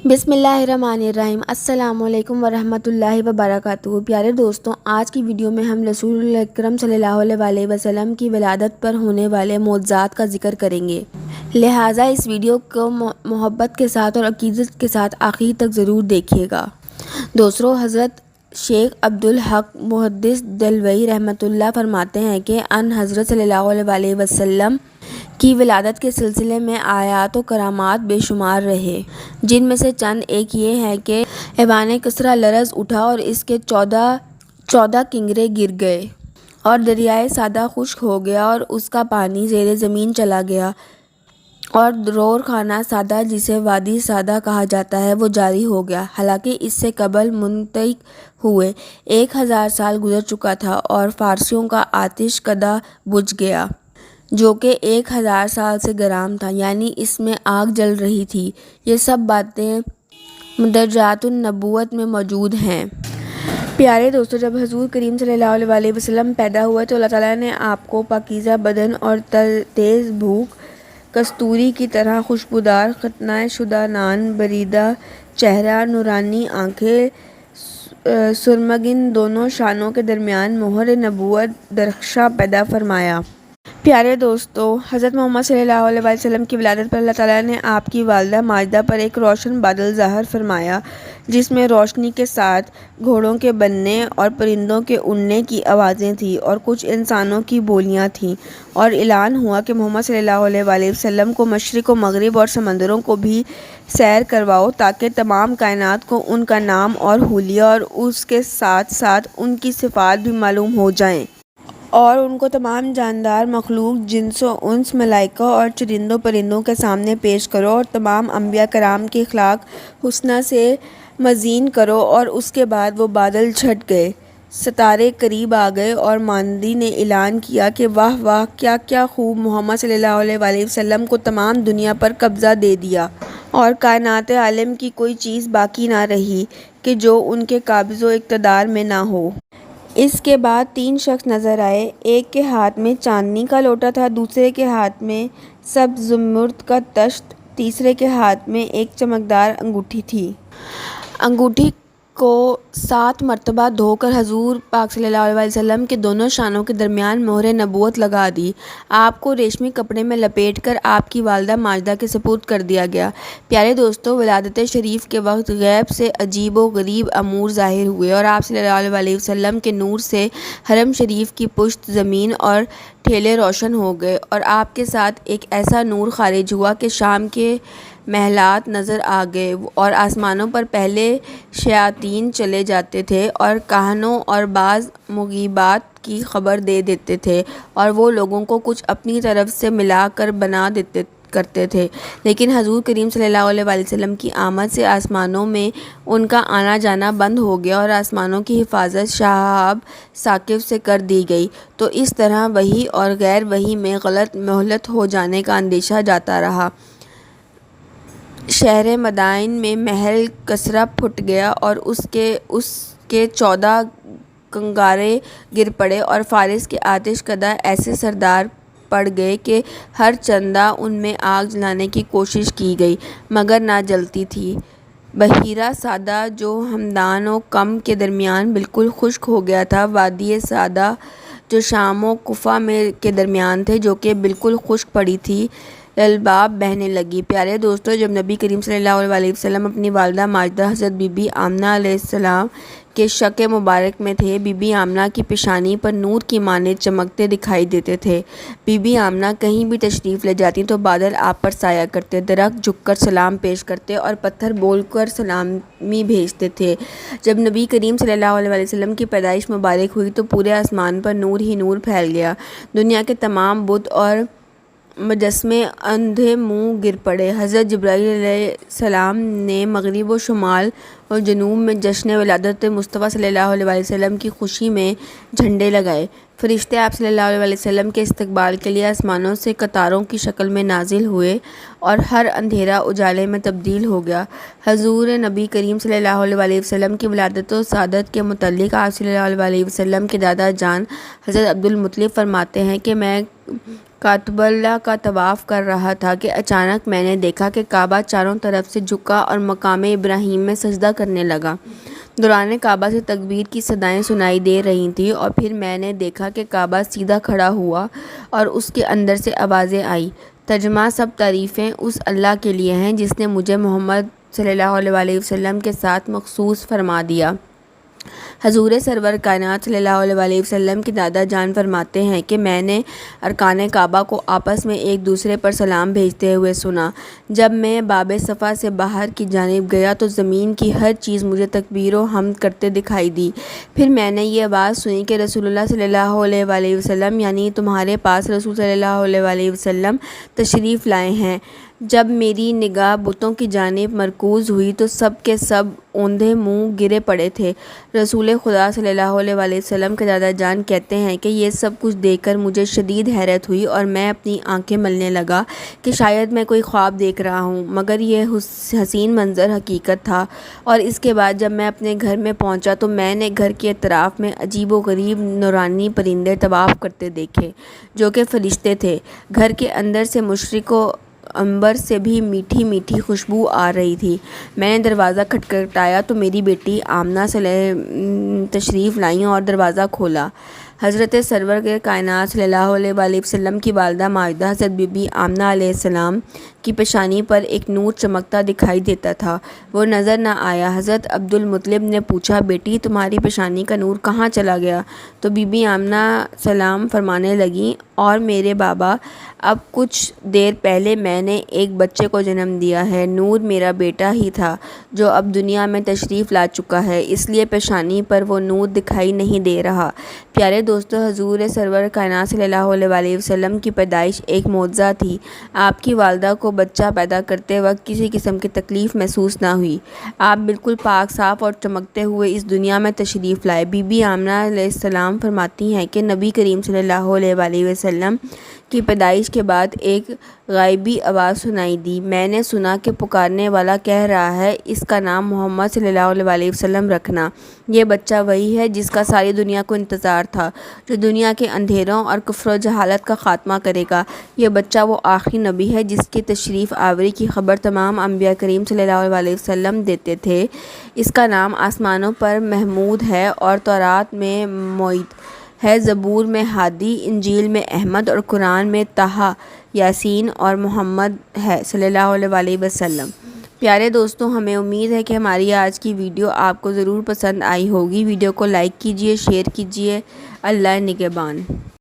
بسم اللہ الرحمن الرحیم۔ السلام علیکم ورحمۃ اللہ وبرکاتہ۔ پیارے دوستوں، آج کی ویڈیو میں ہم رسول اکرم صلی اللہ علیہ وسلم کی ولادت پر ہونے والے معجزات کا ذکر کریں گے، لہٰذا اس ویڈیو کو محبت کے ساتھ اور عقیدت کے ساتھ آخر تک ضرور دیکھیے گا۔ دوستوں، حضرت شیخ عبدالحق محدث دہلوی رحمۃ اللہ فرماتے ہیں کہ ان حضرت صلی اللہ علیہ وسلم کی ولادت کے سلسلے میں آیات و کرامات بے شمار رہے، جن میں سے چند ایک یہ ہے کہ ایوان کسریٰ لرز اٹھا اور اس کے 14 کنگرے گر گئے اور دریائے سادہ خشک ہو گیا اور اس کا پانی زیر زمین چلا گیا، اور رور خانہ سادہ جسے وادی سادہ کہا جاتا ہے وہ جاری ہو گیا، حالانکہ اس سے قبل منطق ہوئے 1000 سال گزر چکا تھا، اور فارسیوں کا آتش کدہ بجھ گیا جو کہ 1000 سال سے گرم تھا، یعنی اس میں آگ جل رہی تھی۔ یہ سب باتیں مدرجات النبوت میں موجود ہیں۔ پیارے دوستو، جب حضور کریم صلی اللہ علیہ وسلم پیدا ہوئے تو اللہ تعالیٰ نے آپ کو پاکیزہ بدن اور تیز بھوک، کستوری کی طرح خوشبودار ختنہ شدہ نان، بریدہ چہرہ، نورانی آنکھیں، سرمگن دونوں شانوں کے درمیان مہر نبوت درخشاں پیدا فرمایا۔ پیارے دوستو، حضرت محمد صلی اللہ علیہ وسلم کی ولادت پر اللہ تعالیٰ نے آپ کی والدہ ماجدہ پر ایک روشن بادل ظاہر فرمایا، جس میں روشنی کے ساتھ گھوڑوں کے بننے اور پرندوں کے اڑنے کی آوازیں تھیں اور کچھ انسانوں کی بولیاں تھیں، اور اعلان ہوا کہ محمد صلی اللہ علیہ وسلم کو مشرق و مغرب اور سمندروں کو بھی سیر کرواؤ، تاکہ تمام کائنات کو ان کا نام اور حلیہ اور اس کے ساتھ ساتھ ان کی صفات بھی معلوم ہو جائیں، اور ان کو تمام جاندار مخلوق، جنس و انس، ملائکہ اور چرندوں پرندوں کے سامنے پیش کرو، اور تمام انبیاء کرام کی اخلاق حسنہ سے مزین کرو۔ اور اس کے بعد وہ بادل چھٹ گئے، ستارے قریب آ گئے، اور ماندی نے اعلان کیا کہ واہ واہ، کیا خوب، محمد صلی اللہ علیہ وسلم کو تمام دنیا پر قبضہ دے دیا، اور کائنات عالم کی کوئی چیز باقی نہ رہی کہ جو ان کے قابض و اقتدار میں نہ ہو۔ اس کے بعد 3 شخص نظر آئے، ایک کے ہاتھ میں چاندنی کا لوٹا تھا، دوسرے کے ہاتھ میں سبز زمرد کا طشت، تیسرے کے ہاتھ میں ایک چمکدار انگوٹھی تھی۔ انگوٹھی کو 7 مرتبہ دھو کر حضور پاک صلی اللہ علیہ وسلم کے دونوں شانوں کے درمیان مہر نبوت لگا دی۔ آپ کو ریشمی کپڑے میں لپیٹ کر آپ کی والدہ ماجدہ کے سپرد کر دیا گیا۔ پیارے دوستو، ولادت شریف کے وقت غیب سے عجیب و غریب امور ظاہر ہوئے، اور آپ صلی اللہ علیہ وسلم کے نور سے حرم شریف کی پشت زمین اور ٹھیلے روشن ہو گئے، اور آپ کے ساتھ ایک ایسا نور خارج ہوا کہ شام کے محلات نظر آ گئے، اور آسمانوں پر پہلے شیاطین چلے جاتے تھے اور کاہنوں اور بعض مغیبات کی خبر دے دیتے تھے، اور وہ لوگوں کو کچھ اپنی طرف سے ملا کر بنا دیتے کرتے تھے، لیکن حضور کریم صلی اللہ علیہ وسلم کی آمد سے آسمانوں میں ان کا آنا جانا بند ہو گیا، اور آسمانوں کی حفاظت شہاب ثاقب سے کر دی گئی، تو اس طرح وحی اور غیر وحی میں غلط مہلت ہو جانے کا اندیشہ جاتا رہا۔ شہر مدائن میں محل کسریٰ پھٹ گیا، اور اس کے 14 کنگارے گر پڑے، اور فارس کے آتش کدہ ایسے سردار پڑ گئے کہ ہر چندہ ان میں آگ جلانے کی کوشش کی گئی مگر نہ جلتی تھی۔ بحیرہ سادہ جو ہمدان و کم کے درمیان بالکل خشک ہو گیا تھا، وادی سادہ جو شام و کوفہ کے درمیان تھے جو کہ بالکل خشک پڑی تھی، الباب بہنے لگی۔ پیارے دوستو، جب نبی کریم صلی اللہ علیہ وسلم اپنی والدہ ماجدہ حضرت بی بی آمنہ علیہ السلام کے شق مبارک میں تھے، بی بی آمنہ کی پیشانی پر نور کی مانند چمکتے دکھائی دیتے تھے۔ بی بی آمنہ کہیں بھی تشریف لے جاتی تو بادل آپ پر سایہ کرتے، درخت جھک کر سلام پیش کرتے، اور پتھر بول کر سلامی بھیجتے تھے۔ جب نبی کریم صلی اللہ علیہ وسلم کی پیدائش مبارک ہوئی تو پورے آسمان پر نور ہی نور پھیل گیا، دنیا کے تمام بت اور مجسمے اندھے منہ گر پڑے۔ حضرت جبرائیل علیہ السلام نے مغرب و شمال اور جنوب میں جشن ولادت مصطفیٰ صلی اللہ علیہ وسلم کی خوشی میں جھنڈے لگائے۔ فرشتے آپ صلی اللہ علیہ وسلم کے استقبال کے لیے آسمانوں سے قطاروں کی شکل میں نازل ہوئے، اور ہر اندھیرا اجالے میں تبدیل ہو گیا۔ حضور نبی کریم صلی اللہ علیہ وسلم کی ولادت و سعادت کے متعلق آپ صلی اللہ علیہ وسلم کے دادا جان حضرت عبدالمطلب فرماتے ہیں کہ میں کعبۃ اللہ کا طواف کر رہا تھا کہ اچانک میں نے دیکھا کہ کعبہ چاروں طرف سے جھکا اور مقام ابراہیم میں سجدہ کرنے لگا۔ دوران کعبہ سے تکبیر کی صدائیں سنائی دے رہی تھیں اور پھر میں نے دیکھا کہ کعبہ سیدھا کھڑا ہوا اور اس کے اندر سے آوازیں آئیں۔ ترجمہ: سب تعریفیں اس اللہ کے لیے ہیں جس نے مجھے محمد صلی اللہ علیہ وسلم کے ساتھ مخصوص فرما دیا۔ حضور سرور کائنات صلی اللہ علیہ وسلم کی دادا جان فرماتے ہیں کہ میں نے ارکان کعبہ کو آپس میں ایک دوسرے پر سلام بھیجتے ہوئے سنا۔ جب میں باب صفا سے باہر کی جانب گیا تو زمین کی ہر چیز مجھے تکبیر و حمد کرتے دکھائی دی۔ پھر میں نے یہ آواز سنی کہ رسول اللہ صلی اللہ علیہ وسلم یعنی تمہارے پاس رسول صلی اللہ علیہ وسلم تشریف لائے ہیں۔ جب میری نگاہ بتوں کی جانب مرکوز ہوئی تو سب کے سب اوندھے منہ گرے پڑے تھے۔ رسول خدا صلی اللہ علیہ وسلم کے دادا جان کہتے ہیں کہ یہ سب کچھ دیکھ کر مجھے شدید حیرت ہوئی اور میں اپنی آنکھیں ملنے لگا کہ شاید میں کوئی خواب دیکھ رہا ہوں، مگر یہ حسین منظر حقیقت تھا۔ اور اس کے بعد جب میں اپنے گھر میں پہنچا تو میں نے گھر کے اطراف میں عجیب و غریب نورانی پرندے طواف کرتے دیکھے جو کہ فرشتے تھے۔ گھر کے اندر سے مشرق و عنبر سے بھی میٹھی میٹھی خوشبو آ رہی تھی۔ میں نے دروازہ کھٹکھٹایا تو میری بیٹی آمنہ تشریف لائیں اور دروازہ کھولا۔ حضرت سرور کائنات صلی اللہ علیہ وسلم کی والدہ ماجدہ حضرت بی بی آمنہ علیہ السلام کی پیشانی پر ایک نور چمکتا دکھائی دیتا تھا، وہ نظر نہ آیا۔ حضرت عبد المطلب نے پوچھا، بیٹی تمہاری پیشانی کا نور کہاں چلا گیا؟ تو بی بی آمنہ سلام فرمانے لگیں، اور میرے بابا، اب کچھ دیر پہلے میں نے ایک بچے کو جنم دیا ہے۔ نور میرا بیٹا ہی تھا جو اب دنیا میں تشریف لا چکا ہے، اس لیے پیشانی پر وہ نور دکھائی نہیں دے رہا۔ پیارے دوستو، حضور سرور کائنات صلی اللہ علیہ وسلم کی پیدائش ایک معجزہ تھی۔ آپ کی والدہ کو بچہ پیدا کرتے وقت کسی قسم کی تکلیف محسوس نہ ہوئی۔ آپ بالکل پاک صاف اور چمکتے ہوئے اس دنیا میں تشریف لائے۔ بی بی آمنہ علیہ السلام فرماتی ہیں کہ نبی کریم صلی اللہ علیہ وسلم کی پیدائش کے بعد ایک غائبی آواز سنائی دی۔ میں نے سنا کہ پکارنے والا کہہ رہا ہے، اس کا نام محمد صلی اللہ علیہ وسلم رکھنا۔ یہ بچہ وہی ہے جس کا ساری دنیا کو انتظار تھا، جو دنیا کے اندھیروں اور کفر و جہالت کا خاتمہ کرے گا۔ یہ بچہ وہ آخری نبی ہے جس کی تشریف آوری کی خبر تمام انبیاء کریم صلی اللہ علیہ وسلم دیتے تھے۔ اس کا نام آسمانوں پر محمود ہے اور تورات میں معید ہے، زبور میں ہادی، انجیل میں احمد اور قرآن میں طٰہٰ، یاسین اور محمد ہے صلی اللہ علیہ وسلم۔ پیارے دوستوں، ہمیں امید ہے کہ ہماری آج کی ویڈیو آپ کو ضرور پسند آئی ہوگی۔ ویڈیو کو لائک کیجیے، شیئر کیجیے۔ اللہ نگہبان۔